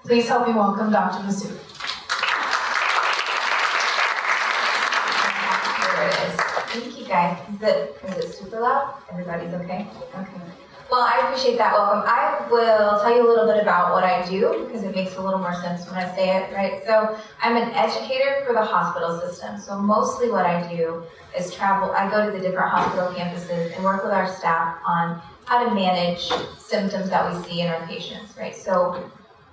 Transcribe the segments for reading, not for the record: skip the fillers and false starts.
Please help me welcome Dr. Massoud. Here it is. Thank you guys. Is it super loud? Everybody's okay? Okay. Well, I appreciate that welcome. I will tell you a little bit about what I do because it makes a little more sense when I say it, right? So I'm an educator for the hospital system. So mostly what I do is travel. I go to the different hospital campuses and work with our staff on how to manage symptoms that we see in our patients, right? So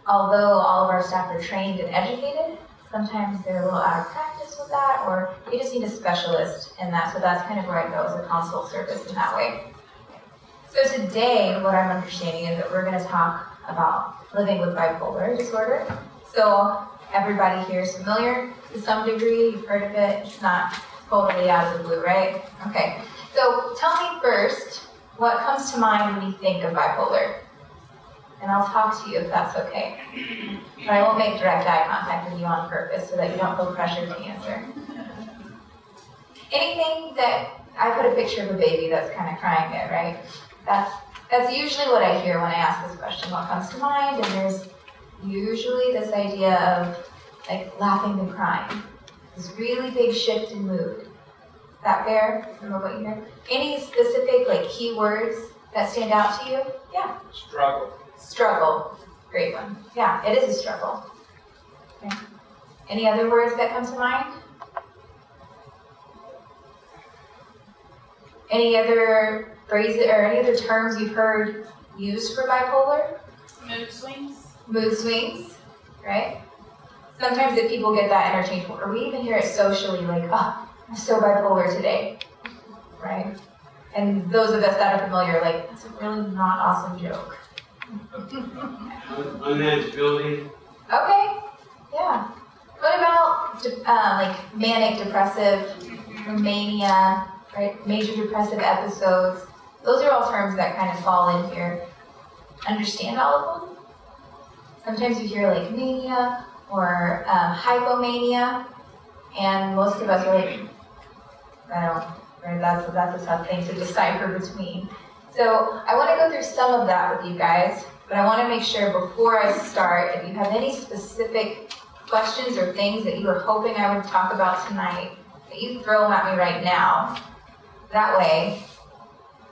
although all of our staff are trained and educated, sometimes they're a little out of practice with that, or they just need a specialist in that. So that's kind of where I go as a consult service in that way. So today, what I'm understanding is that we're going to talk about living with bipolar disorder. So everybody here is familiar to some degree, you've heard of it, it's not totally out of the blue, right? Okay, so tell me first, what comes to mind when you think of bipolar? And I'll talk to you if that's okay. But I won't make direct eye contact with you on purpose so that you don't feel pressured to answer. Anything that, I put a picture of a baby that's kind of crying there, right? That's usually what I hear when I ask this question, what comes to mind, and there's usually this idea of like laughing and crying. This really big shift in mood. Is that fair? I don't know what you hear. Any specific like keywords that stand out to you? Yeah. Struggle. Great one. Yeah, it is a struggle. Okay. Any other words that come to mind? Any other phrases or any other terms you've heard used for bipolar? Mood swings. Mood swings, right? Sometimes if people get that interchangeable, or we even hear it socially, like, oh, I'm so bipolar today, right? And those of us that are familiar, like, that's a really not awesome joke. Unmanageability. Okay, yeah. What about like manic depressive, mania, right? Major depressive episodes. Those are all terms that kind of fall in here. Understand all of them? Sometimes you hear like mania or hypomania, and most of us are like, I don't, right? That's a tough thing to decipher between. So I want to go through some of that with you guys, but I want to make sure before I start, if you have any specific questions or things that you were hoping I would talk about tonight, that you throw them at me right now. That way,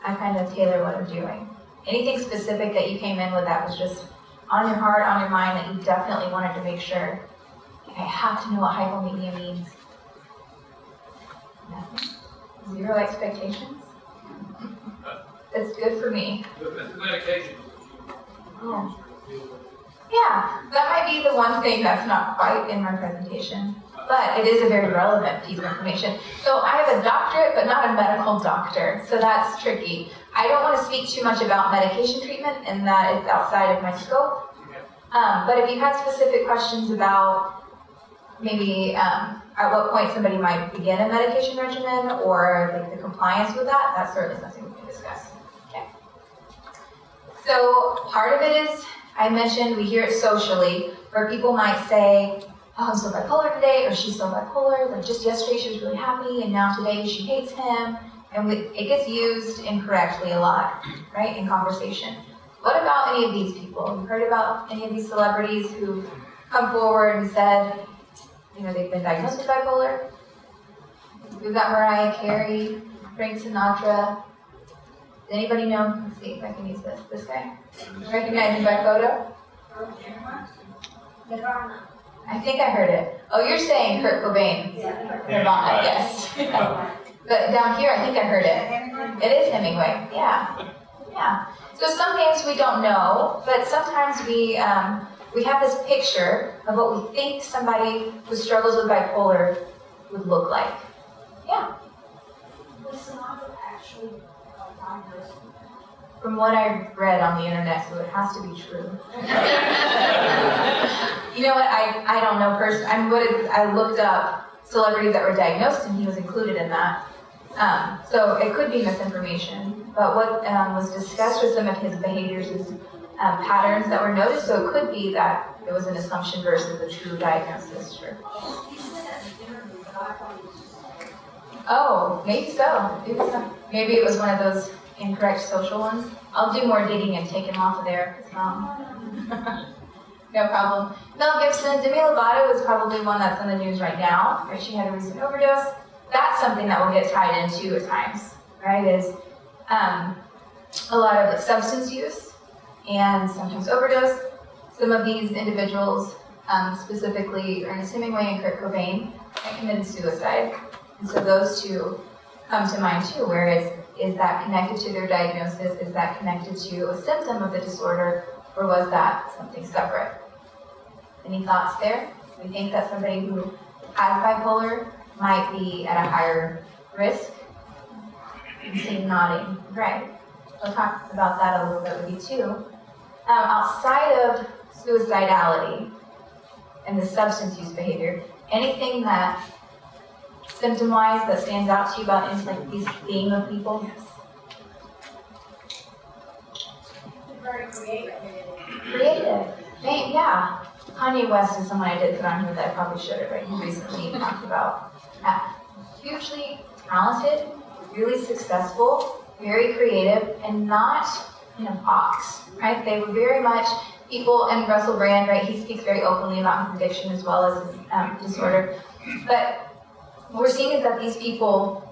I kind of tailor what I'm doing. Anything specific that you came in with that was just on your heart, on your mind, that you definitely wanted to make sure, I have to know what hypomania means. Nothing? Zero expectations? That's good for me. Medication. Oh. Yeah, that might be the one thing that's not quite in my presentation, but it is a very relevant piece of information. So I have a doctorate, but not a medical doctor, so that's tricky. I don't want to speak too much about medication treatment, and that it's outside of my scope. But if you had specific questions about maybe at what point somebody might begin a medication regimen, or like the compliance with that, that's certainly something we can discuss. Okay. So part of it is, I mentioned, we hear it socially, where people might say, oh, I'm so bipolar today, or she's so bipolar, like just yesterday she was really happy, and now today she hates him, and it gets used incorrectly a lot, right, in conversation. What about any of these people? You've heard about any of these celebrities who've come forward and said, they've been diagnosed with bipolar? We've got Mariah Carey, Frank Sinatra. Does anybody know? Let's see if I can use this guy. Recognize him by photo? I think I heard it. Oh, you're saying Kurt Cobain. Nirvana, yes. But down here, I think I heard it. It is Hemingway, yeah. So some things we don't know, but sometimes we have this picture of what we think somebody who struggles with bipolar would look like. Yeah. Was Sinatra actually diagnosed? From what I've read on the internet, so it has to be true. You know what? I don't know personally. I looked up celebrities that were diagnosed, and he was included in that. So it could be misinformation. But what was discussed with some of his behaviors is patterns that were noticed. So it could be that it was an assumption versus a true diagnosis. Sure. He said that in an interview, but I thought he was just Oh, maybe so. Maybe it was one of those incorrect social ones. I'll do more digging and take him off of there. No problem. Mel Gibson, Demi Lovato is probably one that's in the news right now, right? She had a recent overdose. That's something that will get tied into at times, right? Is a lot of like substance use and sometimes overdose. Some of these individuals, specifically Ernest Hemingway and Kurt Cobain, had committed suicide. And so those two come to mind too, whereas is that connected to their diagnosis? Is that connected to a symptom of the disorder? Or was that something separate? Any thoughts there? We think that somebody who has bipolar might be at a higher risk. You see nodding. Right. We'll talk about that a little bit with you too. Outside of suicidality and the substance use behavior, anything that symptom-wise that stands out to you about like these theme of people? Very creative. Creative. Yeah. Kanye West is someone I did put on here that I probably should have, right? He recently talked about that. Hugely talented, really successful, very creative, and not in a box, right? They were very much people, and Russell Brand, right? He speaks very openly about his addiction as well as his disorder. But what we're seeing is that these people,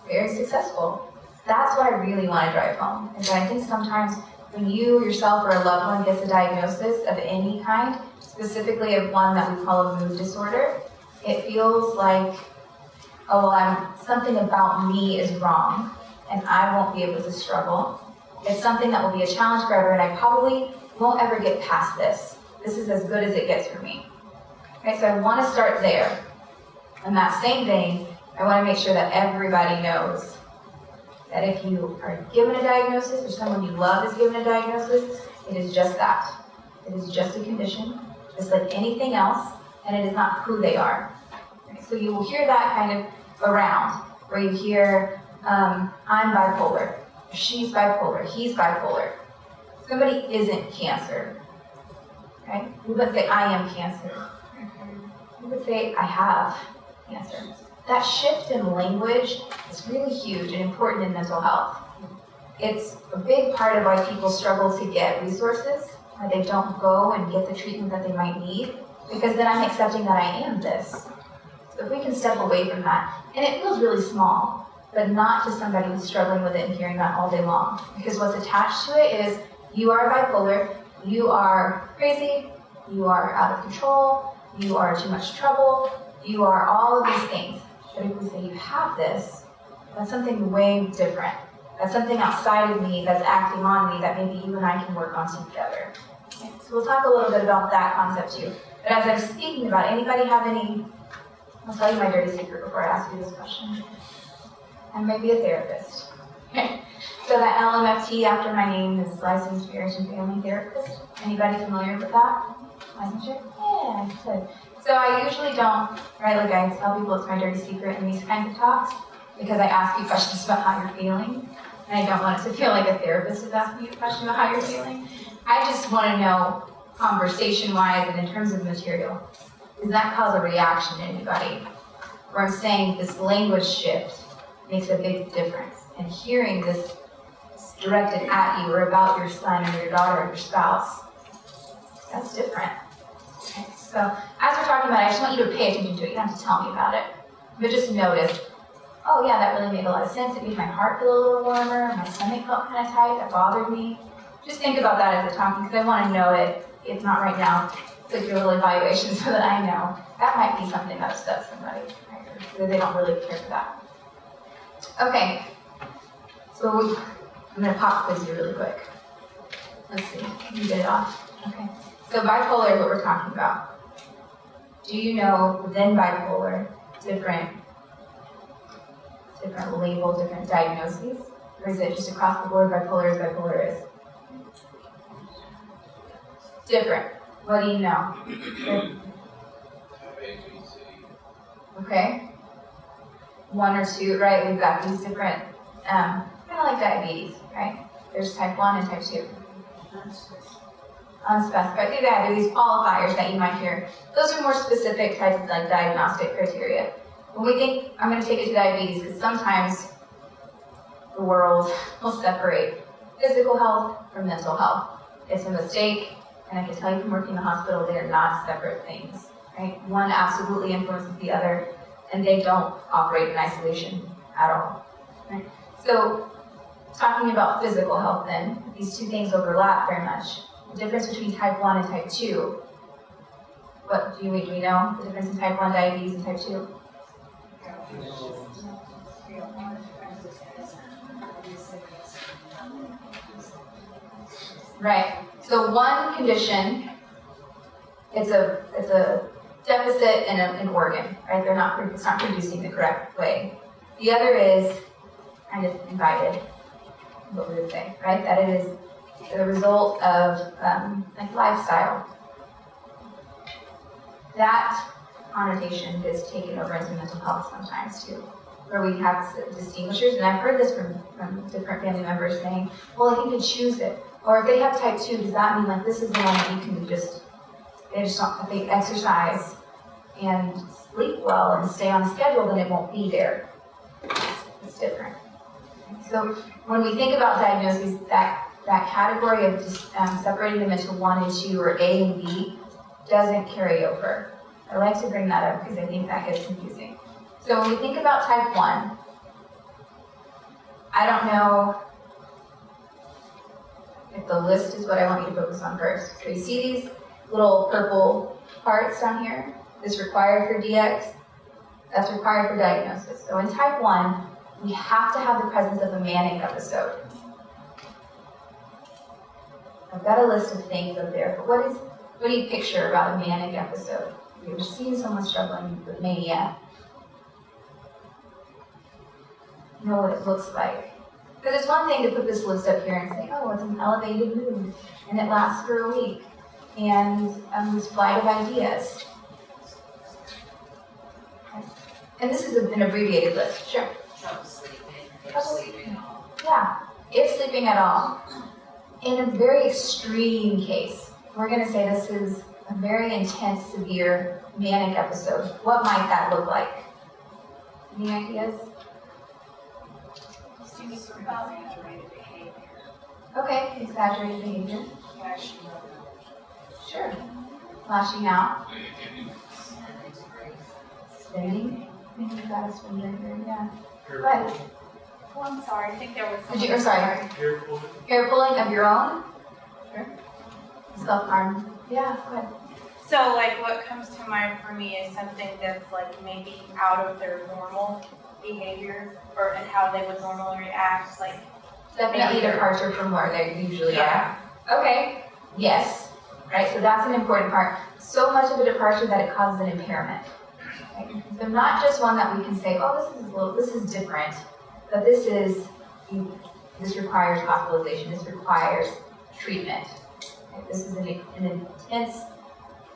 very successful. That's what I really want to drive home. Is that I think sometimes when you yourself or a loved one gets a diagnosis of any kind, specifically of one that we call a mood disorder, it feels like, oh, well, something about me is wrong, and I won't be able to struggle. It's something that will be a challenge forever, and I probably won't ever get past this. This is as good as it gets for me. Okay, so I want to start there. In that same vein, I want to make sure that everybody knows that if you are given a diagnosis or someone you love is given a diagnosis, it is just that. It is just a condition, just like anything else, and it is not who they are. Okay, so you will hear that kind of around, where you hear, I'm bipolar, she's bipolar, he's bipolar. Somebody isn't cancer, right? You would say, I am cancer. You would say, I have cancer. That shift in language is really huge and important in mental health. It's a big part of why people struggle to get resources, why they don't go and get the treatment that they might need, because then I'm accepting that I am this. So if we can step away from that, and it feels really small, but not to somebody who's struggling with it and hearing that all day long. Because what's attached to it is, you are bipolar, you are crazy, you are out of control, you are too much trouble, you are all of these things. But if we say you have this, that's something way different. That's something outside of me that's acting on me that maybe you and I can work on together. Okay, so we'll talk a little bit about that concept too. But as I'm speaking about, anybody have any, I'll tell you my dirty secret before I ask you this question. I may be a therapist. Okay. So that LMFT after my name is Licensed Marriage and Family Therapist. Anybody familiar with that? Licensure? Yeah, good. So I usually don't, right, like I tell people it's my dirty secret in these kinds of talks, because I ask you questions about how you're feeling, and I don't want it to feel like a therapist is asking you a question about how you're feeling. I just want to know, conversation-wise and in terms of material, does that cause a reaction to anybody? Where I'm saying this language shift makes a big difference, and hearing this directed at you or about your son or your daughter or your spouse, that's different. Okay, so as we're talking about it, I just want you to pay attention to it. You don't have to tell me about it, but just notice, oh yeah, that really made a lot of sense. It made my heart feel a little warmer, my stomach felt kind of tight, that bothered me. Just think about that as we're talking, because I want to know it, if not right now, like your little evaluation so that I know. That might be something that upsets somebody, right? Or they don't really care for that. Okay, so I'm going to pop quiz you really quick. Let's see, you get it off. Okay, so bipolar is what we're talking about. Do you know within bipolar different labels, different diagnoses? Or is it just across the board bipolar is? Different. What do you know? Okay. One or two, right? We've got these different, kind of like diabetes, right? There's type 1 and type 2. Unspecified. Yeah, there are these qualifiers that you might hear. Those are more specific types of like diagnostic criteria. When we think, I'm going to take it to diabetes, because sometimes the world will separate physical health from mental health. It's a mistake, And I can tell you from working in the hospital, they are not separate things, right? One absolutely influences the other, and they don't operate in isolation at all, right? So, talking about physical health then, these two things overlap very much. The difference between type 1 and type 2. What do we know? The difference in type 1 diabetes and type 2? Right. So one condition, it's a deficit in an organ, right? It's not producing the correct way. The other is kind of invited, what we would say, right? That it is the result of like lifestyle. That connotation gets taken over into mental health sometimes too, where we have distinguishers, and I've heard this from different family members saying, well, I think they choose it. Or if they have type 2, does that mean like this is the one that you can if they exercise and sleep well and stay on schedule, then it won't be there. It's different. So when we think about diagnoses, that category of just separating them into 1 and 2 or A and B doesn't carry over. I like to bring that up because I think that gets confusing. So when we think about type 1, I don't know if the list is what I want you to focus on first. So you see these little purple parts down here? This required for DX, that's required for diagnosis. So in type 1, we have to have the presence of a manic episode. I've got a list of things up there, but what do you picture about a manic episode? You're seeing someone struggling with mania. You know what it looks like. Because it's one thing to put this list up here and say, oh, it's an elevated mood, and it lasts for a week, and this flight of ideas. Okay. And this is an abbreviated list, sure. Trouble sleeping at all. Yeah, if sleeping at all. In a very extreme case, we're going to say this is a very intense, severe manic episode. What might that look like? Any ideas? Exaggerated behavior. Okay, exaggerated behavior. Sure. Lashing out. Spending. Maybe you got a spending here, yeah. But, Oh, I'm sorry, I think there was did you, or sorry, hair pulling of your own? Sure. Self-harm. Yeah, go ahead. So, like, what comes to mind for me is something that's, like, maybe out of their normal behavior, or and how they would normally react, like... Definitely departure from where they usually are. Okay, yes. Right, so that's an important part. So much of a departure that it causes an impairment. Okay? So not just one that we can say, oh, this is different, but this requires hospitalization, this requires treatment. Okay? This is an intense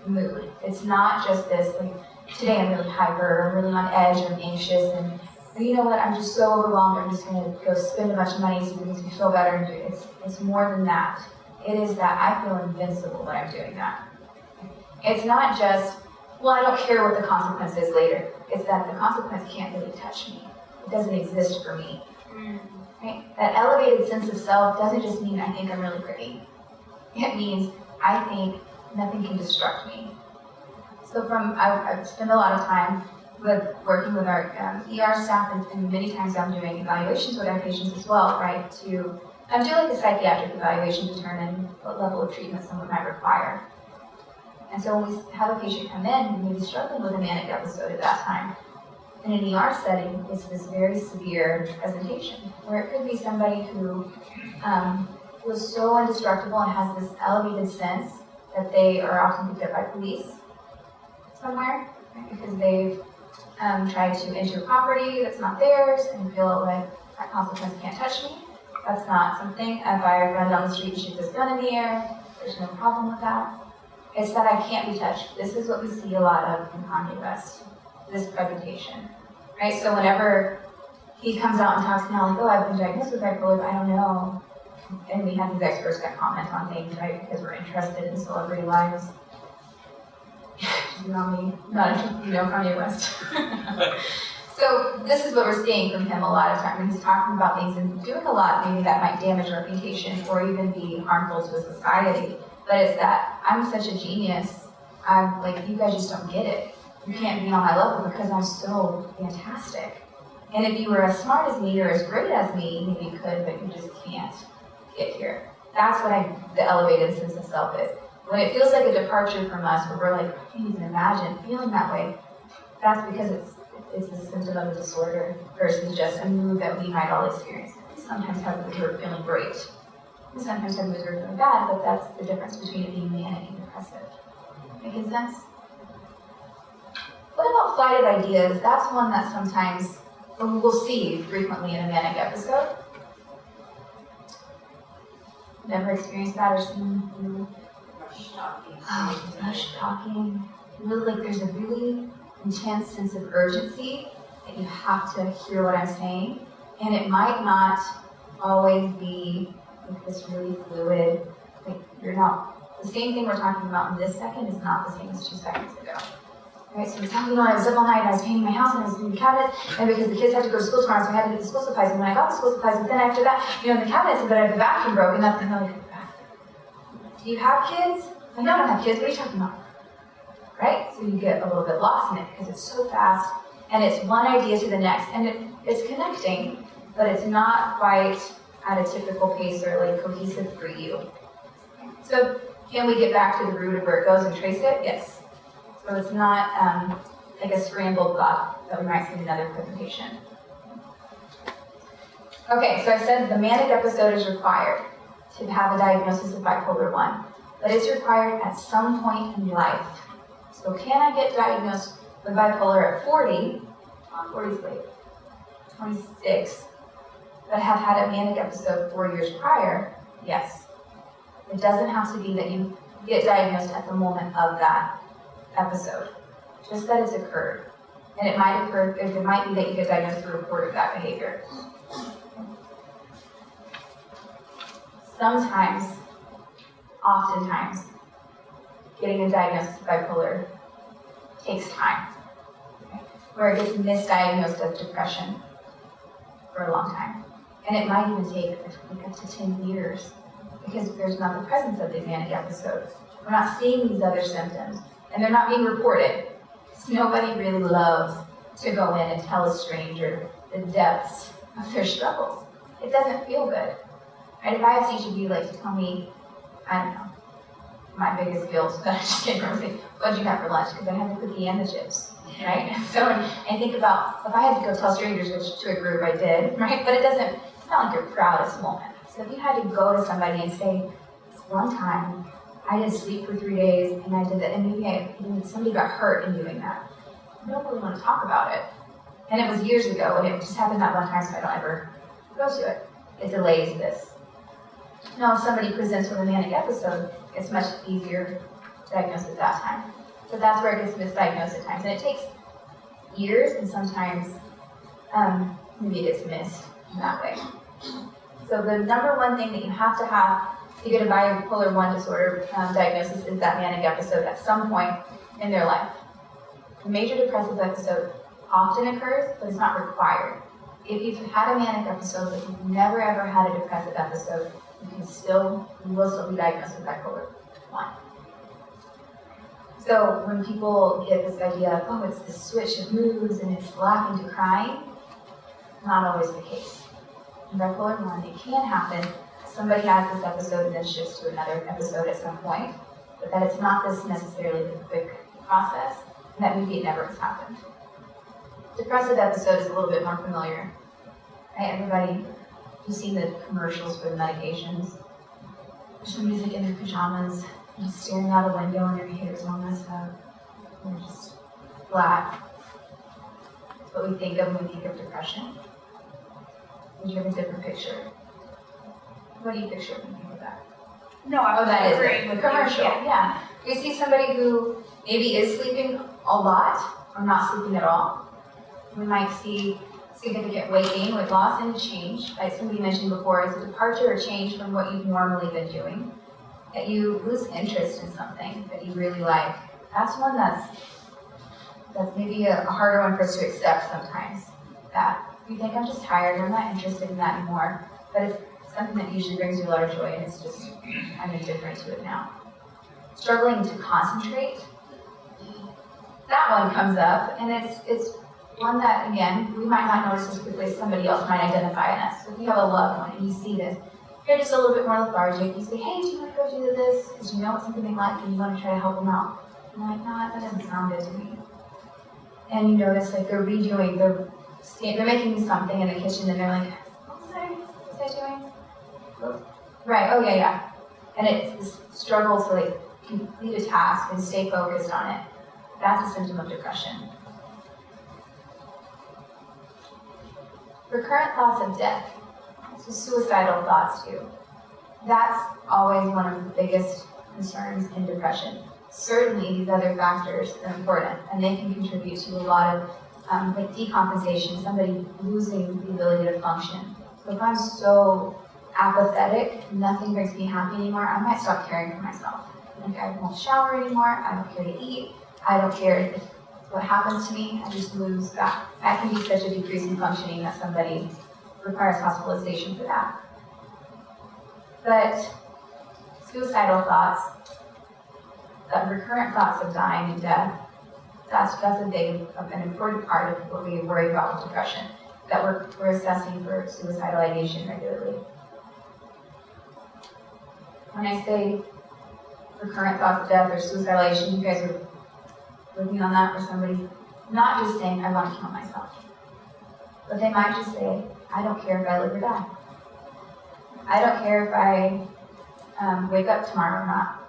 mood. It's not just this, like, today I'm really hyper, I'm really on edge, I'm anxious, and you know what, I'm just so overwhelmed, I'm just going to go spend a bunch of money so it makes me feel better. And it's more than that. It is that I feel invincible when I'm doing that. It's not just, well, I don't care what the consequence is later. It's that the consequence can't really touch me. It doesn't exist for me. Right? That elevated sense of self doesn't just mean I think I'm really pretty. It means I think nothing can destruct me. So I spend a lot of time working with our ER staff, and many times I'm doing evaluations with our patients as well, right? To do like a psychiatric evaluation to determine what level of treatment someone might require. And so when we have a patient come in who may be struggling with a manic episode at that time, in an ER setting, it's this very severe presentation, where it could be somebody who was so indestructible and has this elevated sense that they are often picked up by police somewhere, right? Because they've tried to enter property that's not theirs and feel like that consequence can't touch me. That's not something. If I run down the street and shoot this gun in the air, there's no problem with that. It's that I can't be touched. This is what we see a lot of in Kanye West, this presentation, right? So whenever he comes out and talks now like, oh, I've been diagnosed with bipolar, but I don't know. And we have these experts that comment on things, right? Because we're interested in celebrity lives. You know me, not interested, Kanye West. So this is what we're seeing from him a lot of time when he's talking about things and doing a lot maybe that might damage reputation or even be harmful to a society. but it's that I'm such a genius. I'm like, you guys just don't get it. You can't be on my level because I'm so fantastic. And if you were as smart as me or as great as me, maybe you could, but you just can't get here. That's what the elevated sense of self is. When it feels like a departure from us, where we're like, I can't even imagine feeling that way, that's because it's a symptom of a disorder versus just a mood that we might all experience. We sometimes have moods where we're feeling great. We sometimes have moods where we're feeling bad, but that's the difference between it being manic and depressive. Making sense? What about flight of ideas? That's one that sometimes we'll see frequently in a manic episode. Never experienced that or seen Rush talking. rush talking. Really, like there's a really intense sense of urgency that you have to hear what I'm saying, and it might not always be like this really fluid. Like you're not the same thing we're talking about in this second is not the same as 2 seconds ago. Right, so I was up all night and I was painting my house and I was doing the cabinets, and because the kids had to go to school tomorrow, so I had to get the school supplies. And when I got the school supplies, but then after that, the cabinets, but the vacuum broke, and that's and I'm like, do you have kids? I know I don't have kids. What are you talking about? Right? So you get a little bit lost in it because it's so fast, and it's one idea to the next, and it's connecting, but it's not quite at a typical pace or like cohesive for you. So can we get back to the root of where it goes and trace it? Yes. So it's not like a scrambled thought that we might see in another presentation. Okay, so I said the manic episode is required to have a diagnosis of bipolar 1, but it's required at some point in life. So can I get diagnosed with bipolar at 40, 40's late, 26, but have had a manic episode 4 years prior? Yes. It doesn't have to be that you get diagnosed at the moment of that episode, just that it's occurred. And it might occur, it might be that you get diagnosed through a report of that behavior. Sometimes, oftentimes, getting a diagnosis of bipolar takes time, okay? Where it gets misdiagnosed as depression for a long time. And it might even take like up to 10 years because there's not the presence of the manic episodes. We're not seeing these other symptoms, and they're not being reported. Because nobody really loves to go in and tell a stranger the depths of their struggles. It doesn't feel good. Right? If I asked each of you to tell me, I don't know, my biggest guilt that I just came from saying, what did you have for lunch? Because I had the cookie and the chips, right? So, and think about, if I had to go tell strangers, which to a group I did, right? But it's not like your proudest moment. So if you had to go to somebody and say, this one time, I didn't sleep for 3 days, and I did that, and maybe somebody got hurt in doing that. I don't really want to talk about it. And it was years ago, and it just happened that one time, so I don't ever go to it. It delays this. Now, if somebody presents with a manic episode, it's much easier to diagnose at that time. So that's where it gets misdiagnosed at times. And it takes years, and sometimes maybe it gets missed in that way. So the number one thing that you have to get a bipolar 1 disorder diagnosis is that manic episode at some point in their life. A major depressive episode often occurs, but it's not required. If you've had a manic episode, but you've never ever had a depressive episode, you will still be diagnosed with bipolar 1. So when people get this idea of, it's this switch of moods and it's laughing to crying, not always the case. In bipolar 1, it can happen. Somebody has this episode and then shifts to another episode at some point, but that it's not this necessarily the quick process, and that maybe it never has happened. Depressive episode is a little bit more familiar. Right? Everybody, you've seen the commercials for the medications. There's somebody's in their pajamas, and just staring out a window, and their hair's all messed up, and they're just flat. That's what we think of when we think of depression. And you have a different picture. What do you picture when you think of that? No, I was that is agreeing the with commercial. you. Yeah. We see somebody who maybe is sleeping a lot or not sleeping at all. We might see significant weight gain, weight loss, and a change. Like somebody mentioned before, it's a departure or change from what you've normally been doing. That you lose interest in something that you really like. That's one that's maybe a harder one for us to accept sometimes. That you think, I'm just tired, I'm not interested in that anymore. But it's something that usually brings you a lot of joy, and it's just, I'm indifferent to it now. struggling to concentrate. That one comes up, and it's one that, again, we might not notice as quickly as somebody else might identify in us. So if you have a loved one and you see this, you're just a little bit more lethargic. You say, hey, do you want to go do this? Because you know it's something they like and you want to try to help them out. And they're like, no, that doesn't sound good to me. And you notice like they're making something in the kitchen and they're like, what's I doing? Right, oh yeah. And it's this struggle to like complete a task and stay focused on it. That's a symptom of depression. Recurrent thoughts of death, so suicidal thoughts too. That's always one of the biggest concerns in depression. Certainly these other factors are important and they can contribute to a lot of like decompensation, somebody losing the ability to function. So if I'm so apathetic, nothing makes me happy anymore, I might stop caring for myself. Like I won't shower anymore, I don't care to eat, I don't care what happens to me, I just lose that. That can be such a decrease in functioning that somebody requires hospitalization for that. But suicidal thoughts, recurrent thoughts of dying and death, that's a big, an important part of what we worry about with depression, that we're assessing for suicidal ideation regularly. When I say recurrent thoughts of death or suicidal ideation, you guys are working on that, where somebody's not just saying, I want to kill myself, but they might just say, I don't care if I live or die. I don't care if I wake up tomorrow or not.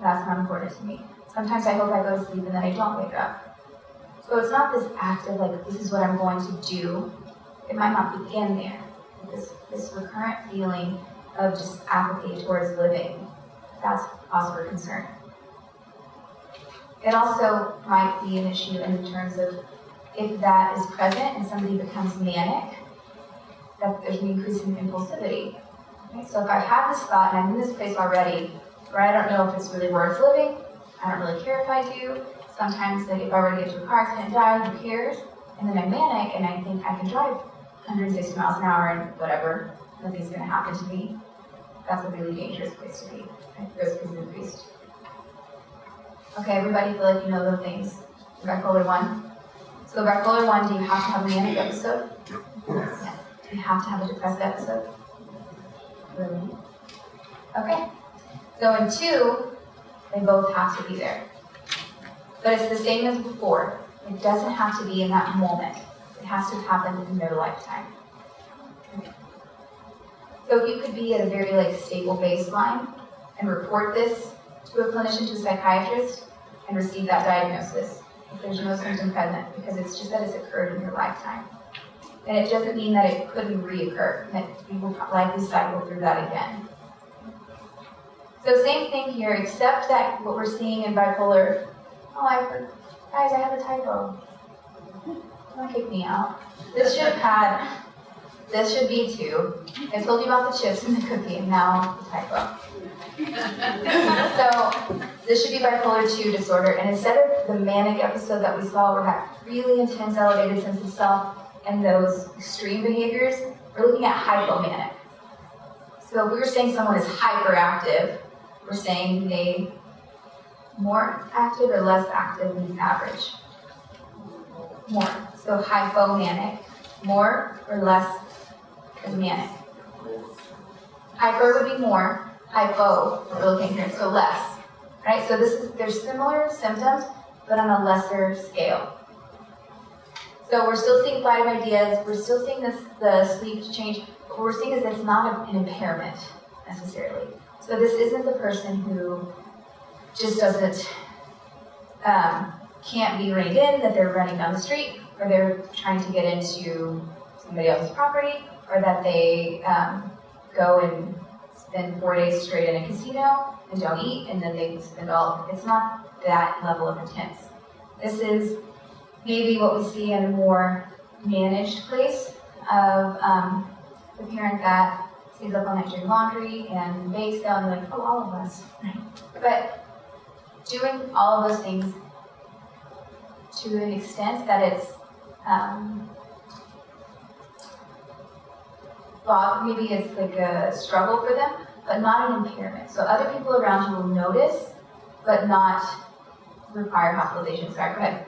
That's not important to me. Sometimes I hope I go to sleep and then I don't wake up. So it's not this act of like, this is what I'm going to do. It might not begin there. This recurrent feeling of just apathy towards living, that's cause for concern. It also might be an issue in terms of if that is present and somebody becomes manic, that there's an increase in impulsivity. Okay? So if I've had this thought and I'm in this place already where I don't know if it's really worth living, I don't really care if I do. Sometimes like if I were to get into a car accident and die, who cares? And then I'm manic and I think I can drive 160 miles an hour and whatever, nothing's going to happen to me. That's a really dangerous place to be. Okay? Risk is increased. Okay, everybody feel like you know the things. Bipolar 1. So bipolar 1, do you have to have a manic episode? Yes. Do you have to have a depressive episode? Really? Okay. So in 2, they both have to be there. But it's the same as before. It doesn't have to be in that moment. It has to happen in their lifetime. Okay. So you could be at a very stable baseline and report this to a clinician, to a psychiatrist, and receive that diagnosis if there's no symptom present, because it's just that it's occurred in your lifetime. And it doesn't mean that it couldn't reoccur, that you will likely cycle through that again. So same thing here, except that what we're seeing in bipolar, guys, I have a typo. Don't kick me out. This should be 2. I told you about the chips and the cookie, and now the typo. So this should be bipolar 2 disorder, and instead of the manic episode that we saw where that really intense elevated sense of self and those extreme behaviors, we're looking at hypomanic. So if we were saying someone is hyperactive, we're saying they more active or less active than the average? More. So hypomanic, more or less than manic? Hyper would be more, hypo, what we're looking here, so less. Right? So there's similar symptoms, but on a lesser scale. So we're still seeing flight of ideas, we're still seeing the sleep change, but what we're seeing is it's not an impairment necessarily. So this isn't the person who just doesn't, can't be reined in, that they're running down the street, or they're trying to get into somebody else's property, or that they go and spend 4 days straight in a casino and don't eat, and then they spend it's not that level of intense. This is maybe what we see in a more managed place of the parent that stays up all night doing laundry and bakes down, and like, all of us, right? But doing all of those things to an extent that it's maybe it's like a struggle for them, but not an impairment. So other people around you will notice, but not require hospitalization. Sorry, go ahead.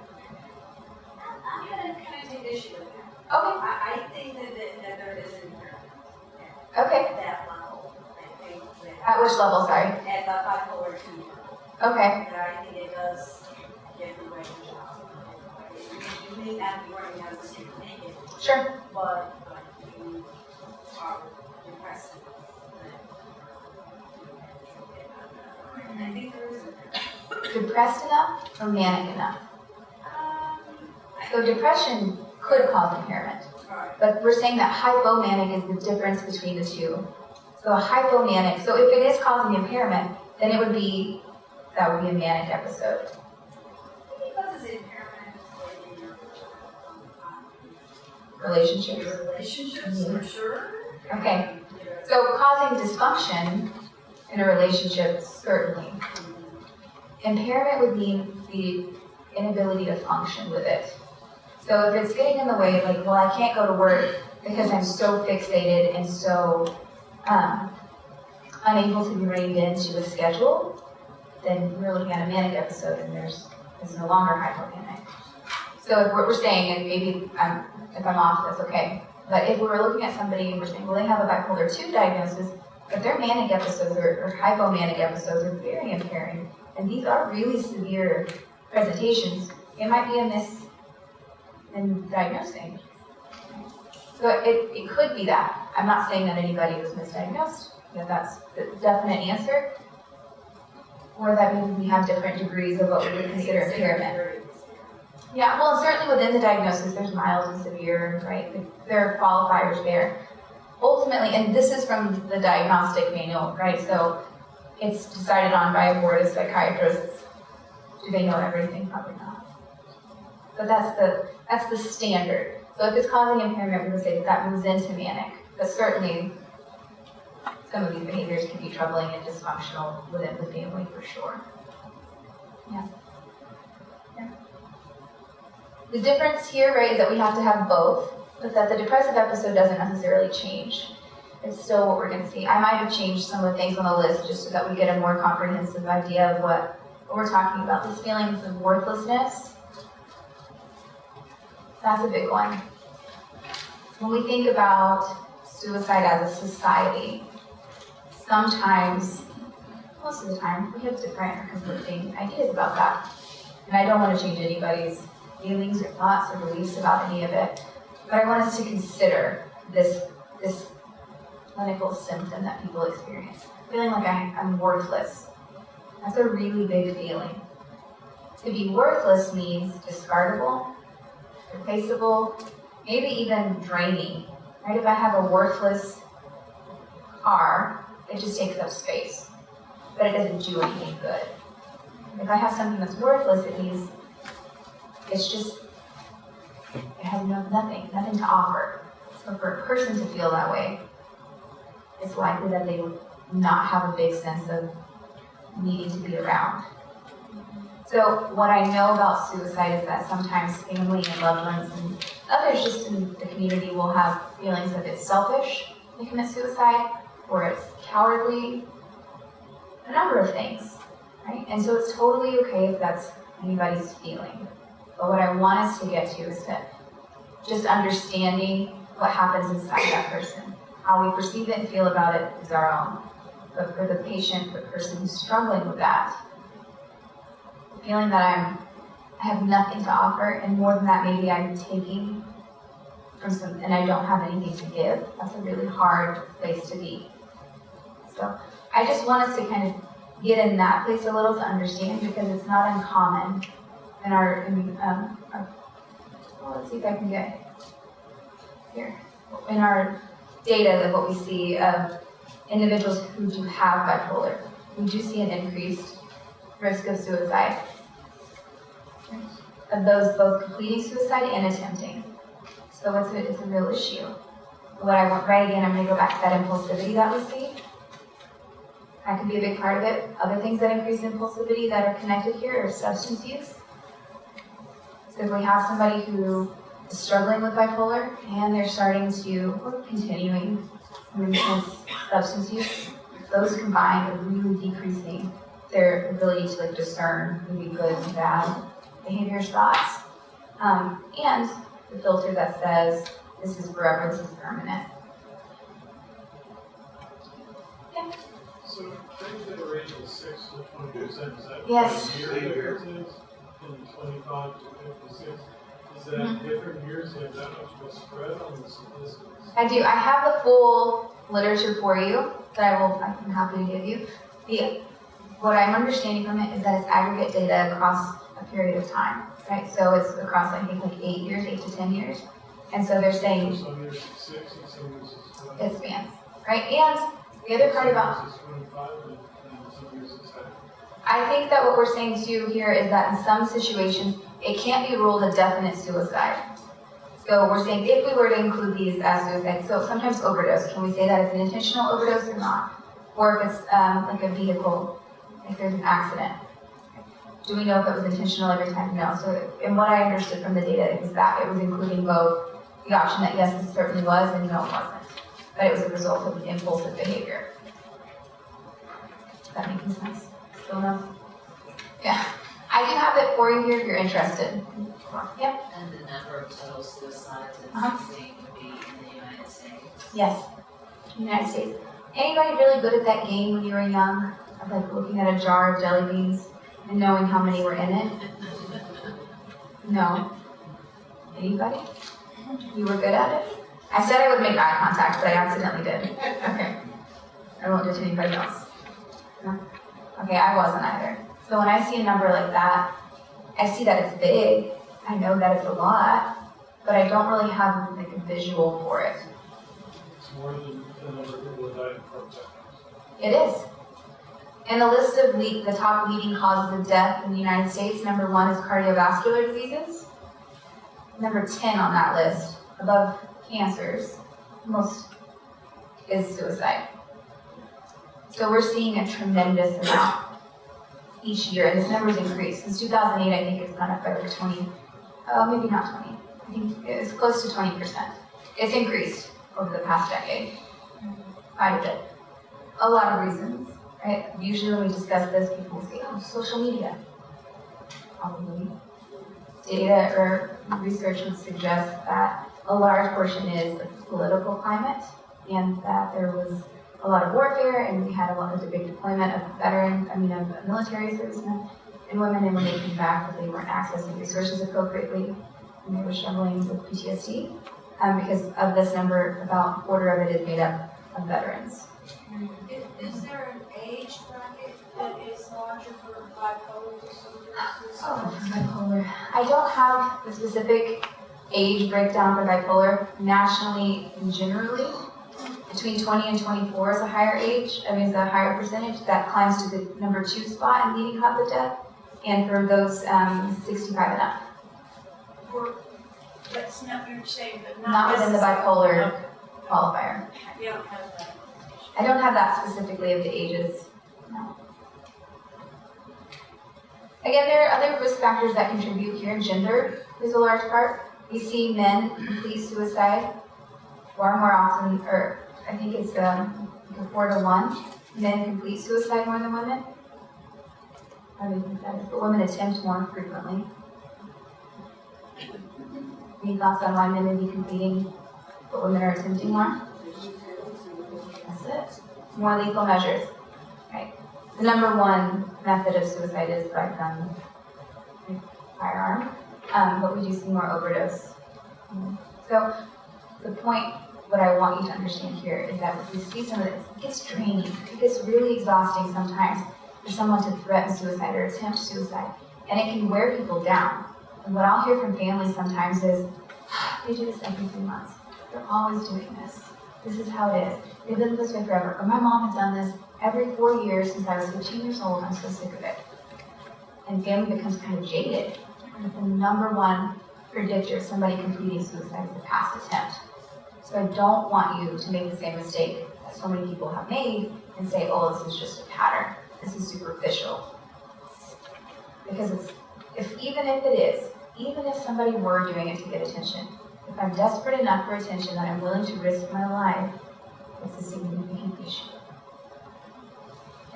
I'm gonna kind of take issue with that. Okay. I think that there is an impairment Okay. at that level. I think that At which level, sorry? at the bipolar 2 level, Okay. that I think it does get the right job. You may not be working as a student naked, Sure. but you are depressed. And I think there is a Depressed enough or manic enough? um, So depression could cause impairment, right. but we're saying that hypomanic is the difference between the two. So a hypomanic, so if it is causing impairment, then that would be a manic episode. Because it's impairment in your Relationships. relationships, for sure. Okay. So causing dysfunction in a relationship, certainly. Impairment would mean the inability to function with it. So if it's getting in the way, like, well, I can't go to work because I'm so fixated and so unable to be reined into a schedule, then we're looking at a manic episode and it's no longer hypomanic. So if what we're saying, and maybe if I'm off, that's okay. But if we were looking at somebody and we're saying, well, they have a bipolar 2 diagnosis, but their manic episodes or hypomanic episodes are very impairing, and these are really severe presentations, it might be a miss in diagnosing. So it could be that. I'm not saying that anybody was misdiagnosed, that that's the definite answer, or that maybe we have different degrees of what we would consider impairment. Yeah, well, certainly within the diagnosis, there's mild and severe, right? There are qualifiers there. Ultimately, and this is from the diagnostic manual, right? So it's decided on by a board of psychiatrists. Do they know everything? Probably not. But that's the standard. So if it's causing impairment, we would say that moves into manic. But certainly, some of these behaviors can be troubling and dysfunctional within the family for sure. Yeah. The difference here, right, is that we have to have both, but that the depressive episode doesn't necessarily change. It's still what we're going to see. I might have changed some of the things on the list just so that we get a more comprehensive idea of what we're talking about. These feelings of worthlessness, that's a big one. When we think about suicide as a society, sometimes, most of the time, we have different or conflicting ideas about that. And I don't want to change anybody's feelings or thoughts or beliefs about any of it, but I want us to consider this clinical symptom that people experience. Feeling like I'm worthless. That's a really big feeling. To be worthless means discardable, replaceable, maybe even draining. Right? If I have a worthless car, it just takes up space, but it doesn't do anything good. If I have something that's worthless, it means it has nothing to offer. So for a person to feel that way, it's likely that they would not have a big sense of needing to be around. So what I know about suicide is that sometimes family and loved ones and others just in the community will have feelings of it's selfish to commit suicide, or it's cowardly, a number of things, right? And so it's totally okay if that's anybody's feeling. But what I want us to get to is to just understanding what happens inside that person. How we perceive it and feel about it is our own. But for the patient, the person who's struggling with that, feeling that I have nothing to offer, and more than that, maybe I'm taking from some, and I don't have anything to give, that's a really hard place to be. So I just want us to kind of get in that place a little to understand, because it's not uncommon in our well, let's see if I can get here. In our data, that what we see of individuals who do have bipolar, we do see an increased risk of suicide, of those both completing suicide and attempting. So it's a real issue. What I want, right again, I'm going to go back to that impulsivity that we see. That could be a big part of it. Other things that increase impulsivity that are connected here are substance use. So if we have somebody who is struggling with bipolar and they're starting to, or continuing some intense substance use, those combined are really decreasing their ability to like discern maybe good and bad behaviors, thoughts, and the filter that says this is forever, this is permanent. Yeah. So things that are ranged from 6 to 20%, is that Yes. year differences in 25 to 56? Is that different years have that much of a spread on the statistics? I do. I have the full literature for you that I'm happy to give you. What I'm understanding from it is that it's aggregate data across a period of time, right? So it's across, I think, like 8 to 10 years. And so they're saying Some years it's 6 and some years it's 12. it spans, right? And the other part about, Some years it's 25 and some years it's 10. I think that what we're saying too here is that in some situations, it can't be ruled a definite suicide. So we're saying if we were to include these as suicide, so sometimes overdose, can we say that it's an intentional overdose or not? Or if it's like a vehicle, if there's an accident. Do we know if it was intentional every time? No. So, and what I understood from the data is that it was including both the option that yes, it certainly was, and no, it wasn't. But it was a result of impulsive behavior. Does that make sense? Still no? Yeah. I do have it for you here if you're interested. Yep. And the number of total suicides Uh-huh. it's seen would be in the United States. Yes. United States. Anybody really good at that game when you were young? Of like looking at a jar of jelly beans and knowing how many were in it? No. Anybody? You were good at it? I said I would make eye contact, but I accidentally did. Okay. I won't do it to anybody else. No? Okay, I wasn't either. So when I see a number like that, I see that it's big. I know that it's a lot, but I don't really have like a visual for it. It's more than the number of people that died in car accidents. It is. In the list of the top leading causes of death in the United States, number 1 is cardiovascular diseases. Number 10 on that list, above cancers, most is suicide. So we're seeing a tremendous amount each year, and this number's increased. Since 2008, I think it's gone up by like 20, maybe not 20. I think it's close to 20%. It's increased over the past decade, quite a bit. A lot of reasons, right? Usually when we discuss this, people say, oh, social media. Probably. Data or research would suggest that a large portion is the political climate, and that there was a lot of warfare, and we had a lot of the big deployment of of military servicemen and women, and when they came back, that they weren't accessing resources appropriately, and they were struggling with PTSD. Because of this number, about a quarter of it is made up of veterans. Is there an age bracket that is larger for bipolar disorder? Oh, bipolar. I don't have the specific age breakdown for bipolar. Nationally and generally, between 20 and 24 is a higher age. Is a higher percentage that climbs to the number 2 spot in leading cause of death. And for those 65 and up. That's not what you're saying, but Not within the bipolar qualifier. You don't have that. I don't have that specifically of the ages. No. Again, there are other risk factors that contribute here. Gender is a large part. We see men complete suicide far more often, or I think it's 4 to 1. Men complete suicide more than women. I don't think that is, but women attempt more frequently. Any thoughts on why men would be completing, but women are attempting more? That's it. More lethal measures. Right. The number 1 method of suicide is by gun, firearm, but we do see more overdose. So the point, what I want you to understand here is that if we see some of this, it gets draining. It gets really exhausting sometimes for someone to threaten suicide or attempt suicide, and it can wear people down. And what I'll hear from families sometimes is, they do this every 3 months. They're always doing this. This is how it is. They've been this way forever. Or my mom has done this every 4 years since I was 15 years old. I'm so sick of it. And family becomes kind of jaded. And the number 1 predictor of somebody completing suicide is the past attempt. So I don't want you to make the same mistake that so many people have made and say, oh, this is just a pattern. This is superficial. Because even if it is, even if somebody were doing it to get attention, if I'm desperate enough for attention that I'm willing to risk my life, it's a significant issue.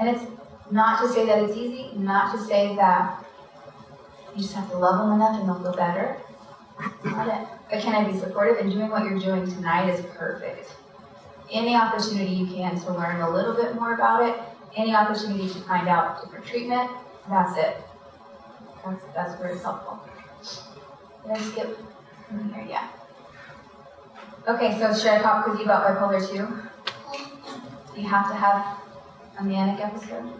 And it's not to say that it's easy, not to say that you just have to love them enough and they'll feel better. That's not it. But can I be supportive? And doing what you're doing tonight is perfect. Any opportunity you can to learn a little bit more about it, any opportunity to find out different treatment, that's it. That's where it's helpful. Did I skip from here? Yeah. Okay, so should I talk with you about bipolar 2? Do you have to have a manic episode?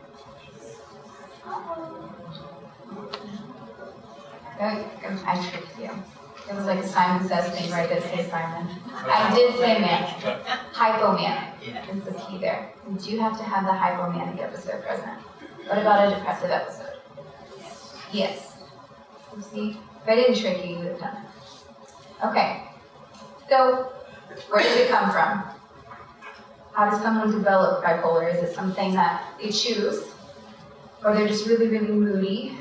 I tricked you. It was like a Simon Says thing, right? I did say Simon. I did say manic. Hypomanic is the key there. You do have to have the hypomanic episode present. What about a depressive episode? Yes. You see, if I didn't trick you, you would have done it. Okay. So, where does it come from? How does someone develop bipolar? Is it something that they choose? Or they're just really, really moody?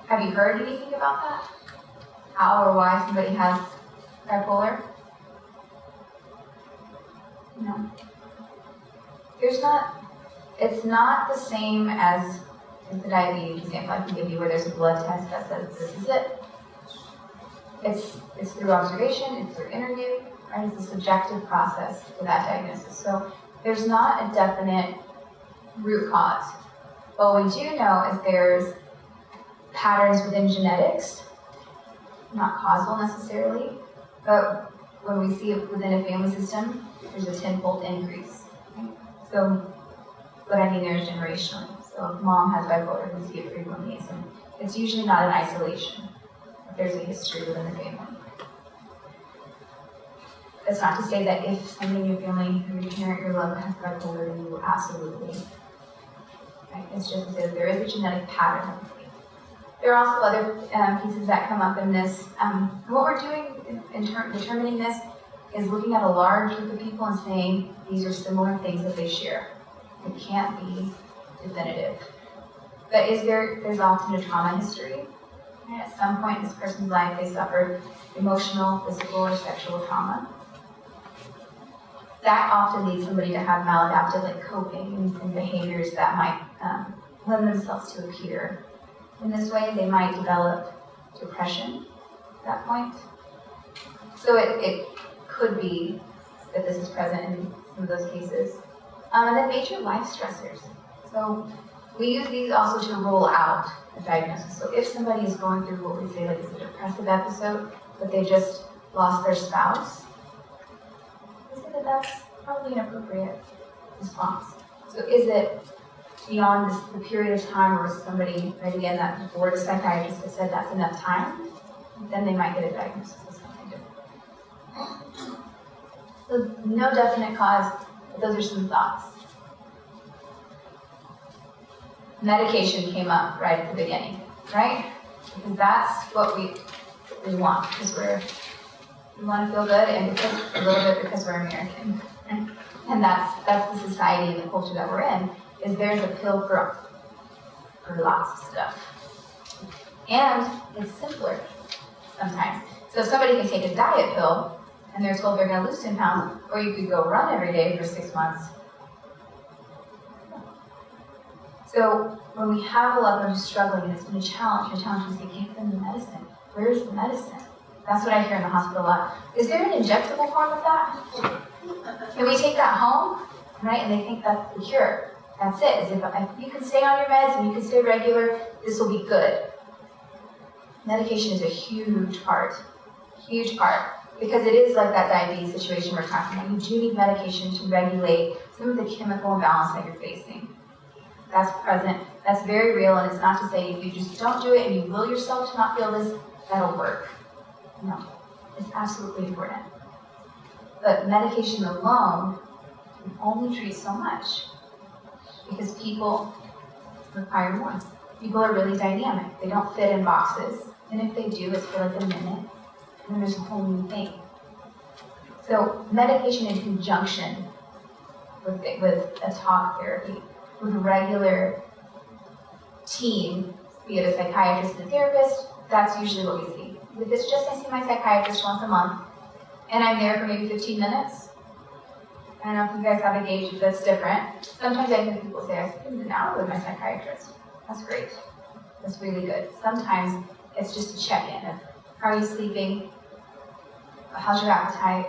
Have you heard anything about that? How or why somebody has bipolar? No. It's not the same as the diabetes example I can give you where there's a blood test that says this is it. It's through observation, it's through interview, right? It's a subjective process for that diagnosis. So there's not a definite root cause. What we do know is there's patterns within genetics, not causal necessarily, but when we see it within a family system, there's a tenfold increase. Okay? So what I mean there is generationally. So if mom has bipolar, we see it frequently. So it's usually not an isolation. There's a history within the family. That's not to say that if somebody in your family, your parent, your loved has bipolar, you will absolutely. Right? It's just to say that there is a genetic pattern. There are also other pieces that come up in this. What we're doing in determining this is looking at a large group of people and saying these are similar things that they share. It can't be definitive. But there's often a trauma history. And at some point in this person's life, they suffered emotional, physical, or sexual trauma. That often leads somebody to have maladaptive like coping and behaviors that might lend themselves to appear. In this way, they might develop depression at that point. So it could be that this is present in some of those cases. And then major life stressors. So we use these also to rule out a diagnosis. So if somebody is going through what we say like is a depressive episode, but they just lost their spouse, we say that that's probably an appropriate response. So is it beyond the period of time where somebody, right again, that board of psychiatrists has said that's enough time, then they might get a diagnosis of something different. So no definite cause, but those are some thoughts. Medication came up right at the beginning, right? Because that's what we want, because we want to feel good, and because, a little bit because we're American. Right? And that's the society and the culture that we're in, is there's a pill for lots of stuff. And it's simpler sometimes. So if somebody can take a diet pill, and they're told they're going to lose 10 pounds, or you could go run every day for 6 months. So when we have a loved one who's struggling, and it's been a challenge, we say, give them the medicine. Where's the medicine? That's what I hear in the hospital a lot. Is there an injectable form of that? Can we take that home? Right? And they think that's the cure. That's it. If you can stay on your meds and you can stay regular, this will be good. Medication is a huge part. Huge part. Because it is like that diabetes situation we're talking about. You do need medication to regulate some of the chemical imbalance that you're facing. That's present. That's very real, and it's not to say if you just don't do it and you will yourself to not feel this, that'll work. No. It's absolutely important. But medication alone can only treat so much. Because people require more. People are really dynamic. They don't fit in boxes. And if they do, it's for like a minute. And then there's a whole new thing. So medication in conjunction with a talk therapy, with a regular team, be it a psychiatrist and a therapist, that's usually what we see. If it's just I see my psychiatrist once a month, and I'm there for maybe 15 minutes, I don't know if you guys have a gauge that's different. Sometimes I hear people say, I spend an hour with my psychiatrist. That's great. That's really good. Sometimes it's just a check-in of how are you sleeping? How's your appetite?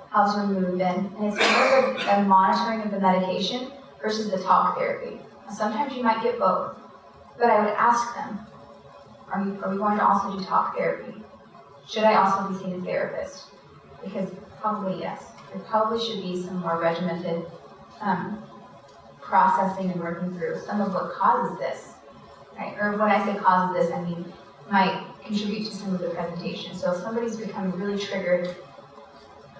How's your mood been? And it's more of a monitoring of the medication versus the talk therapy. Sometimes you might get both, but I would ask them, are we going to also do talk therapy? Should I also be seeing a therapist? Because probably yes. There probably should be some more regimented processing and working through some of what causes this, right? Or when I say causes this, I mean might contribute to some of the presentation. So if somebody's becoming really triggered,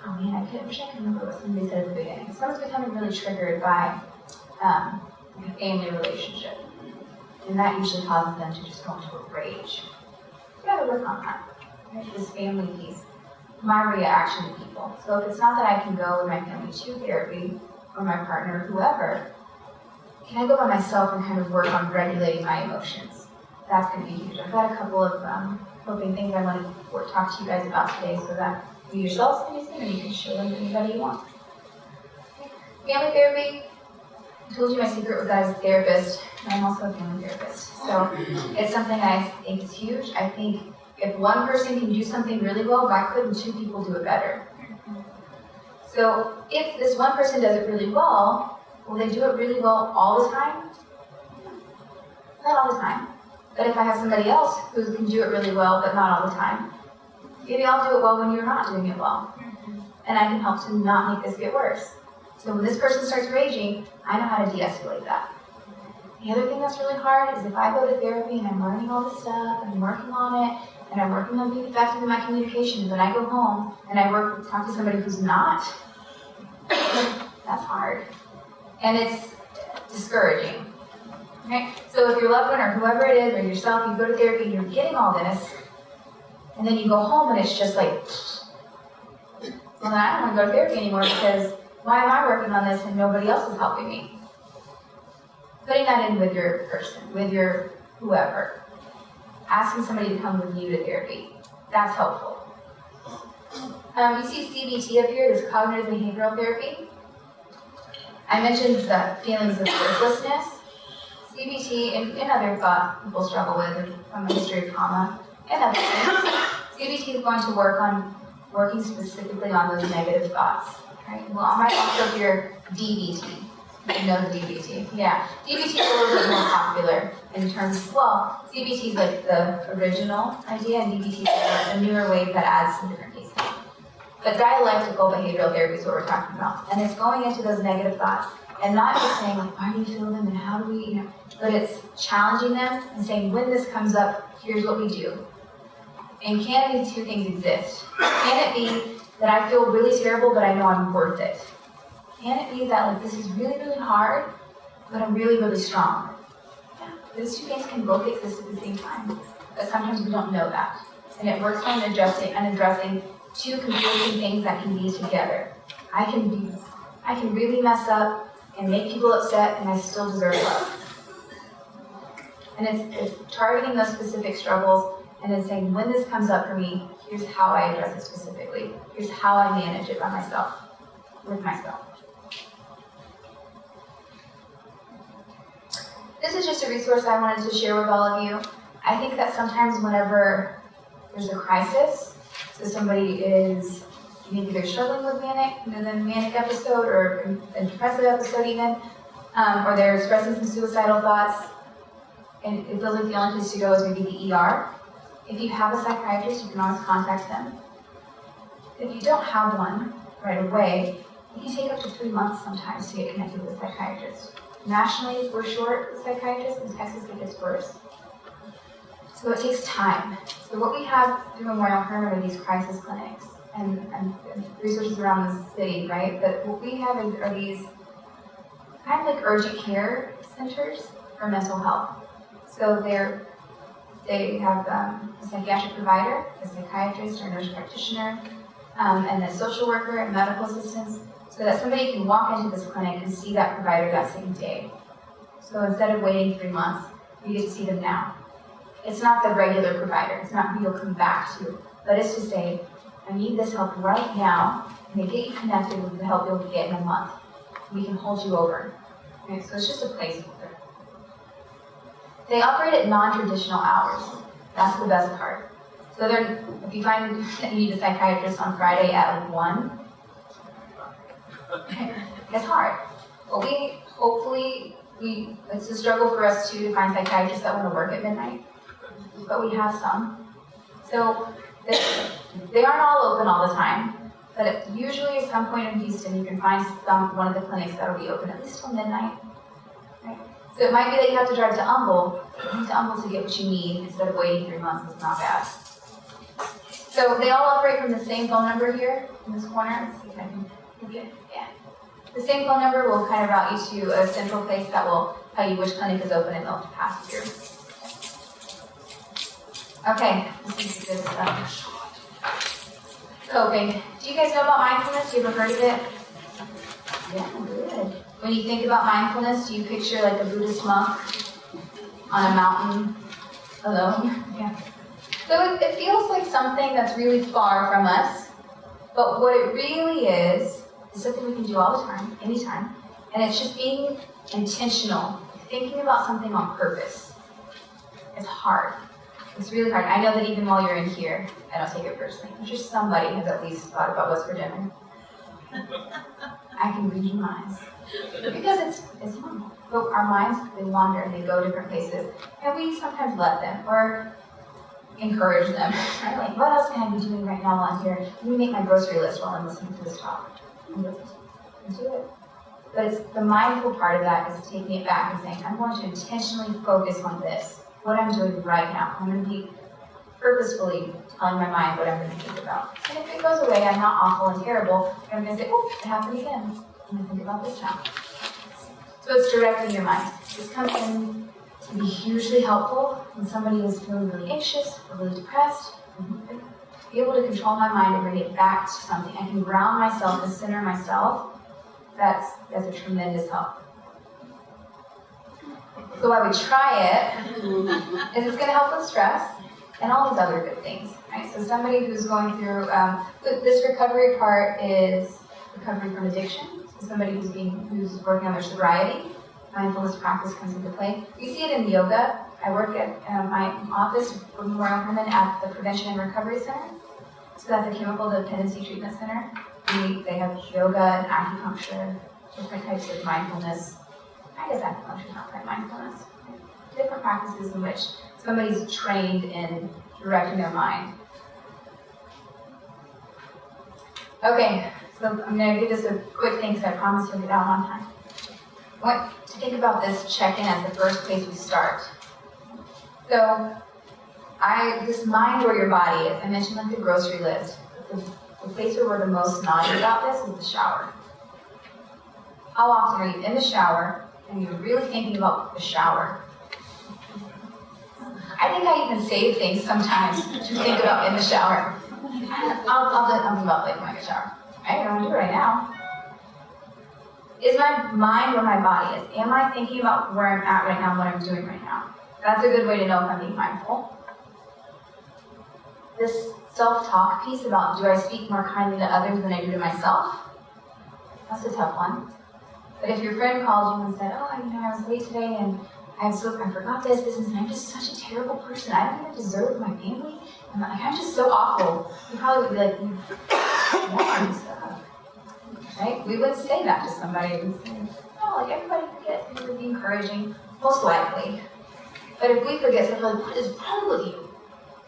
oh man, I wish I could remember what somebody said at the beginning. Someone's becoming really triggered by a family relationship, and that usually causes them to just go into a rage. You gotta work on that, right? This family piece. My reaction to people. So if it's not that I can go with my family to therapy, or my partner, whoever, can I go by myself and kind of work on regulating my emotions? That's going to be huge. I've got a couple of hoping things I want to talk to you guys about today so that you yourselves can use them and you can share them to anybody you want. Family therapy. I told you my secret was that I was a therapist, and I'm also a family therapist. So it's something I think is huge. I think if one person can do something really well, why couldn't two people do it better? So if this one person does it really well, will they do it really well all the time? Not all the time. But if I have somebody else who can do it really well, but not all the time, maybe I'll do it well when you're not doing it well. And I can help to not make this get worse. So when this person starts raging, I know how to de-escalate that. The other thing that's really hard is if I go to therapy and I'm learning all this stuff, and I'm working on it, and I'm working on being effective in my communication, and then I go home and I talk to somebody who's not, that's hard. And it's discouraging. Okay? So if your loved one or whoever it is, or yourself, you go to therapy and you're getting all this, and then you go home and it's just like, well, then I don't want to go to therapy anymore because why am I working on this and nobody else is helping me? Putting that in with your person, with your whoever. Asking somebody to come with you to therapy. That's helpful. You see CBT up here, this cognitive behavioral therapy. I mentioned the feelings of worthlessness. CBT and other thoughts people struggle with from a history of trauma and other things. CBT is going to work on working specifically on those negative thoughts. Right? Well, I might also hear DBT. You know the DBT. Yeah. DBT is a little bit more popular in terms, well, CBT is like the original idea, and DBT is a newer way that adds some different pieces. But dialectical behavioral therapy is what we're talking about. And it's going into those negative thoughts and not just saying, like, why do you feel them and how do we, but it's challenging them and saying, when this comes up, here's what we do. And can these two things exist? Can it be that I feel really terrible, but I know I'm worth it? Can it be that, like, this is really, really hard, but I'm really, really strong? Yeah. Those two things can both exist at the same time, but sometimes we don't know that. And it works on addressing two conflicting things that can be together. I can really mess up and make people upset, and I still deserve love. And it's targeting those specific struggles and then saying, when this comes up for me, here's how I address it specifically. Here's how I manage it by myself, with myself. This is just a resource I wanted to share with all of you. I think that sometimes whenever there's a crisis, so somebody is, maybe they're struggling with manic episode, or a depressive episode even, or they're expressing some suicidal thoughts, and it feels like the only place to go is maybe the ER. If you have a psychiatrist, you can always contact them. If you don't have one right away, it can take up to 3 months sometimes to get connected with a psychiatrist. Nationally, we're short with psychiatrists. In Texas, it gets worse. So it takes time. So what we have through Memorial Hermann are these crisis clinics and resources around the city, right? But what we have are these kind of like urgent care centers for mental health. So they have a psychiatric provider, a psychiatrist or nurse practitioner, and a social worker and medical assistants, so that somebody can walk into this clinic and see that provider that same day. So instead of waiting 3 months, you get to see them now. It's not the regular provider, it's not who you'll come back to, but it's to say, I need this help right now, and they get you connected with the help you'll get in a month. We can hold you over. Okay, so it's just a placeholder. They operate at non-traditional hours. That's the best part. So if you find that you need a psychiatrist on Friday at like 1, it's hard. But it's a struggle for us too to find psychiatrists that want to work at midnight. But we have some. So they aren't all open all the time. But usually at some point in Houston, you can find one of the clinics that will be open at least till midnight. Right? So it might be that you have to drive to Humble to get what you need instead of waiting 3 months. It's not bad. So they all operate from the same phone number here in this corner. Let's see if I can get it. Yeah. The same phone number will kind of route you to a central place that will tell you which clinic is open and they'll pass you through. Okay, this is good stuff. Coping. Do you guys know about mindfulness? You ever heard of it? Yeah, good. When you think about mindfulness, do you picture like a Buddhist monk on a mountain alone? Yeah. So it feels like something that's really far from us, but what it really is something we can do all the time, anytime, and it's just being intentional, thinking about something on purpose. It's hard. It's really hard. I know that even while you're in here, I don't take it personally. I'm sure somebody has at least thought about what's for dinner. I can read your minds. Because it's normal. But our minds, they wander and they go different places. And we sometimes let them or encourage them. Right? Like, what else can I be doing right now while I'm here? Let me make my grocery list while I'm listening to this talk. And do it. But it's the mindful part of that is taking it back and saying, I'm going to intentionally focus on this, what I'm doing right now. I'm going to be purposefully telling my mind what I'm going to think about. And if it goes away, I'm not awful and terrible. I'm going to say, oh, it happened again. I'm going to think about this now. So it's directing your mind. This comes in to be hugely helpful when somebody is feeling really anxious or really depressed. Be able to control my mind and bring it back to something. I can ground myself and center myself. That's a tremendous help. So why we try it is it's going to help with stress and all these other good things. Right? So somebody who's going through this recovery part is recovery from addiction. So somebody who's working on their sobriety, mindfulness practice comes into play. We see it in yoga. I work at my office with Mariam Hermann at the Prevention and Recovery Center. So that's a chemical dependency treatment center. They have yoga and acupuncture, different types of mindfulness. I guess acupuncture is not quite mindfulness. Different practices in which somebody's trained in directing their mind. Okay, so I'm going to give this a quick thing because I promise you'll get out on time. I want to think about this check-in as the first place we start. So, this mind or your body, as I mentioned, like the grocery list, the place where we're the most naughty about this is the shower. How often are you in the shower and you're really thinking about the shower? I think I even save things sometimes to think about in the shower. I'll think about like when I shower. I don't do it right now. Is my mind where my body is? Am I thinking about where I'm at right now and what I'm doing right now? That's a good way to know if I'm being mindful. This self-talk piece about, do I speak more kindly to others than I do to myself? That's a tough one. But if your friend called you and said, oh, I was late today and I forgot this, and I'm just such a terrible person. I don't even deserve my family. I'm just so awful. You probably would be like, you stuff. Right? We would say that to somebody and say, oh, like everybody forgets. We would be encouraging, most likely. But if we forget, so we're like, what is wrong with you?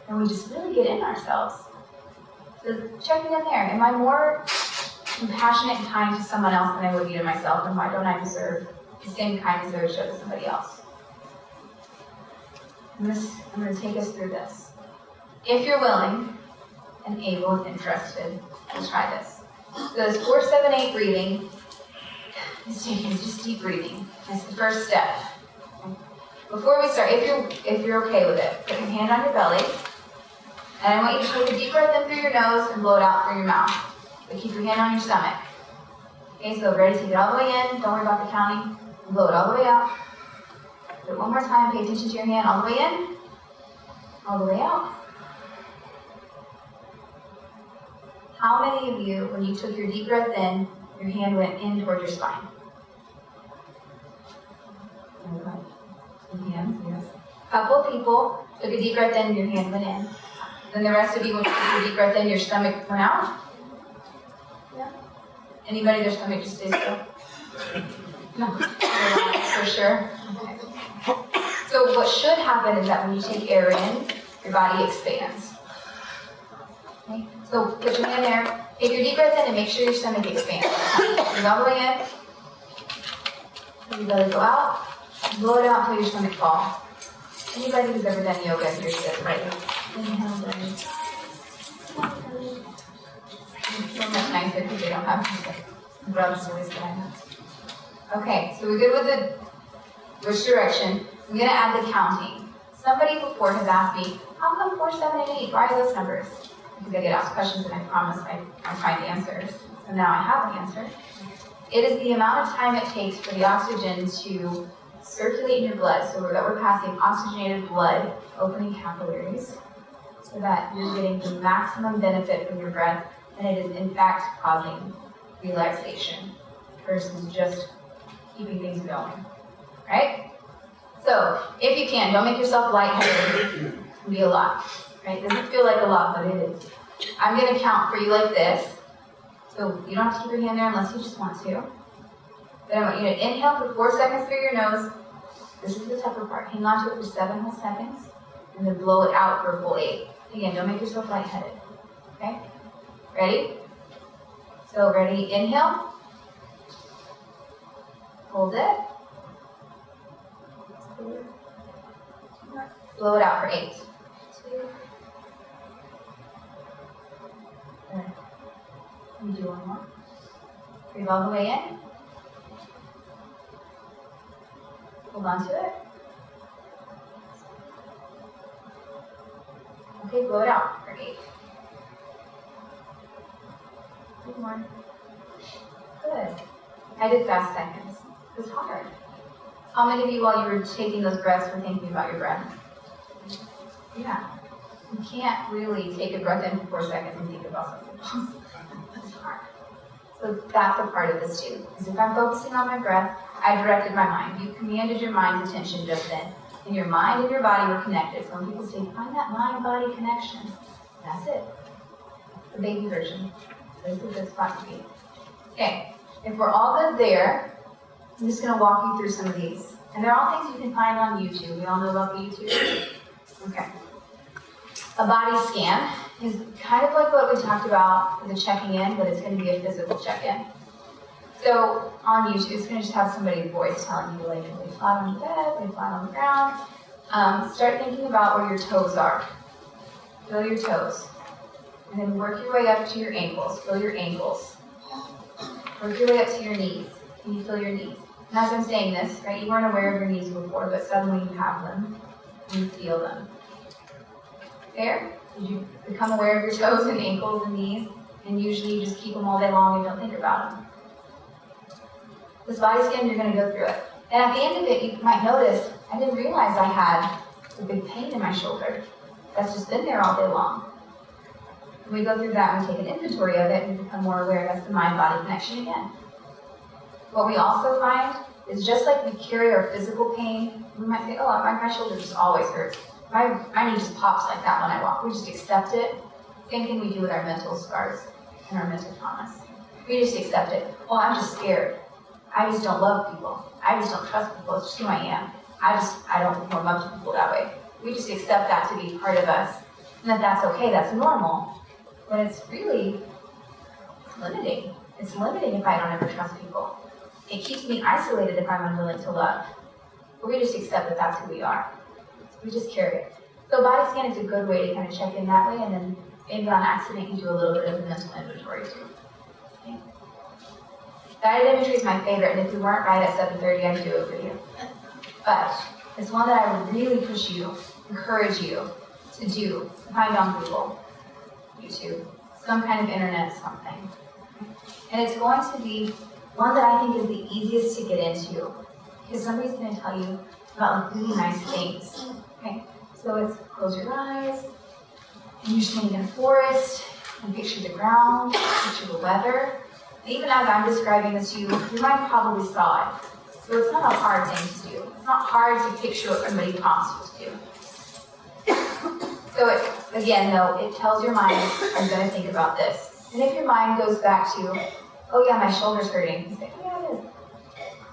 And we just really get in ourselves. So checking in there. Am I more compassionate and kind to someone else than I would be to myself? And why don't I deserve the same kindness I would show to somebody else? I'm going to take us through this. If you're willing and able and interested, let's try this. So this 4-7-8 breathing is just deep breathing. That's the first step. Before we start, if you're okay with it, put your hand on your belly, and I want you to take a deep breath in through your nose and blow it out through your mouth. But keep your hand on your stomach. Okay, so ready to take it all the way in. Don't worry about the counting. And blow it all the way out. Do it one more time. Pay attention to your hand all the way in, all the way out. How many of you, when you took your deep breath in, your hand went in toward your spine? Some hands, yes. Couple people took a deep breath in, your hand went in. Then the rest of you, when you took a deep breath in, your stomach went out. Yeah. Anybody, their stomach just stays still? No. For sure. Okay. So what should happen is that when you take air in, your body expands. Okay? So put your hand there, take your deep breath in and make sure your stomach expands. Breathe all the way in. You let it go out. Blow it out until your stomach falls. Anybody who's ever done yoga here says, right? Inhale, breathe. It's so much nicer because they don't have to rub always that. Okay, so we're good with which direction. I'm going to add the counting. Somebody before has asked me, how come 4, 7, and 8? Why are those numbers? Because I get asked questions and I promise I find answers. So now I have an answer. It is the amount of time it takes for the oxygen to circulate in your blood, so that we're passing oxygenated blood, opening capillaries, so that you're getting the maximum benefit from your breath, and it is in fact causing relaxation versus just keeping things going, right? So, if you can, don't make yourself lightheaded. It can be a lot, right? It doesn't feel like a lot, but it is. I'm going to count for you like this. So, you don't have to keep your hand there unless you just want to. Then I want you to inhale for 4 seconds through your nose. This is the tougher part. Hang on to it for 7 whole seconds, and then blow it out for a full 8. Again, don't make yourself lightheaded. Okay? Ready? So, ready? Inhale. Hold it. Blow it out for 8. 2. Good. Let me do one more. Breathe all the way in. Hold on to it. Okay, blow it out for 8. 2 more. Good. I did fast seconds. It was hard. How many of you, while you were taking those breaths, were thinking about your breath? Yeah. You can't really take a breath in for 4 seconds and think about something else. That's hard. So that's a part of this too. Because if I'm focusing on my breath, I directed my mind. You commanded your mind's attention just then. And your mind and your body were connected. So when people say, find that mind-body connection, that's it. The baby version. This is a good spot to be. Okay. If we're all good there, I'm just going to walk you through some of these. And they're all things you can find on YouTube. We all know about the YouTube? Okay. A body scan is kind of like what we talked about with the checking in, but it's going to be a physical check-in. So on YouTube, it's going to just have somebody's voice telling you, like, lay flat on the bed, lay flat on the ground. Start thinking about where your toes are. Feel your toes. And then work your way up to your ankles. Feel your ankles. Work your way up to your knees. Can you feel your knees? And as I'm saying this, right, you weren't aware of your knees before, but suddenly you have them. And you feel them. There? Did you become aware of your toes and ankles and knees? And usually you just keep them all day long and don't think about them. This body scan, you're going to go through it. And at the end of it, you might notice, I didn't realize I had a big pain in my shoulder. That's just been there all day long. When we go through that and we take an inventory of it and become more aware, that's the mind-body connection again. What we also find is just like we carry our physical pain, we might say, oh, my shoulder just always hurts. My knee just pops like that when I walk. We just accept it. Same thing we do with our mental scars and our mental traumas. We just accept it. Oh, I'm just scared. I just don't love people. I just don't trust people. It's just who I am. I don't warm up to people that way. We just accept that to be part of us, and that's okay. That's normal. But it's really limiting. It's limiting if I don't ever trust people. It keeps me isolated if I'm unwilling to love. But we just accept that that's who we are. So we just carry it. So body scan is a good way to kind of check in that way, and then maybe on accident you do a little bit of the mental inventory too. Okay. Guided imagery is my favorite, and if we weren't right at 7:30, I'd do it for you. But it's one that I would really push you, encourage you to do. Find on Google, YouTube, some kind of internet something. And it's going to be one that I think is the easiest to get into, because somebody's going to tell you about like really nice things. Okay, so it's close your eyes, and you're standing in a forest, and picture the ground, picture the weather. And even as I'm describing this to you, your mind probably saw it. So it's not a hard thing to do. It's not hard to picture what somebody prompts you to do. So again, though, it tells your mind, I'm going to think about this. And if your mind goes back to, oh yeah, my shoulder's hurting, you say, oh yeah, it is.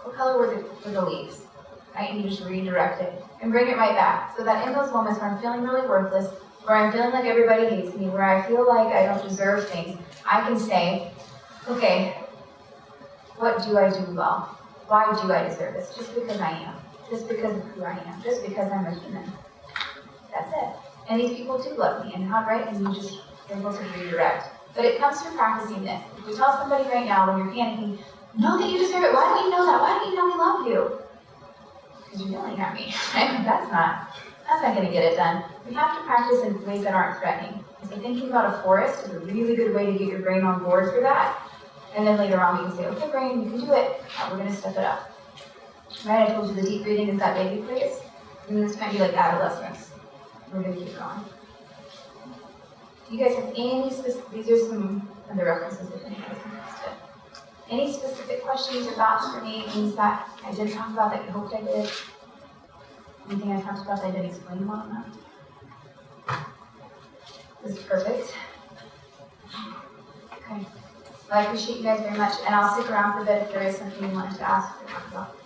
What color were the leaves? Right? And you just redirect it and bring it right back. So that in those moments where I'm feeling really worthless, where I'm feeling like everybody hates me, where I feel like I don't deserve things, I can say, okay, what do I do well? Why do I deserve this? Just because I am. Just because of who I am. Just because I'm a human. That's it. And these people do love me, and how right? And you just able to redirect. But it comes from practicing this. If you tell somebody right now when you're panicking, know that you deserve it. Why don't you know that? Why don't you know we love you? Because you're yelling at me. Right? That's not going to get it done. We have to practice in ways that aren't threatening. So thinking about a forest is a really good way to get your brain on board for that. And then later on we can say, okay, brain, you can do it. Now we're going to step it up. Right? I told you the deep breathing is that baby phase. And this might be like adolescence. We're going to keep going. Do you guys have any specific, these are some other references if anyone is interested. Any specific questions or thoughts for me, things that I didn't talk about that you hoped I did? Anything I talked about that I didn't explain well enough? This is perfect. Okay. Well, I appreciate you guys very much, and I'll stick around for a bit if there is something you wanted to ask or talk about.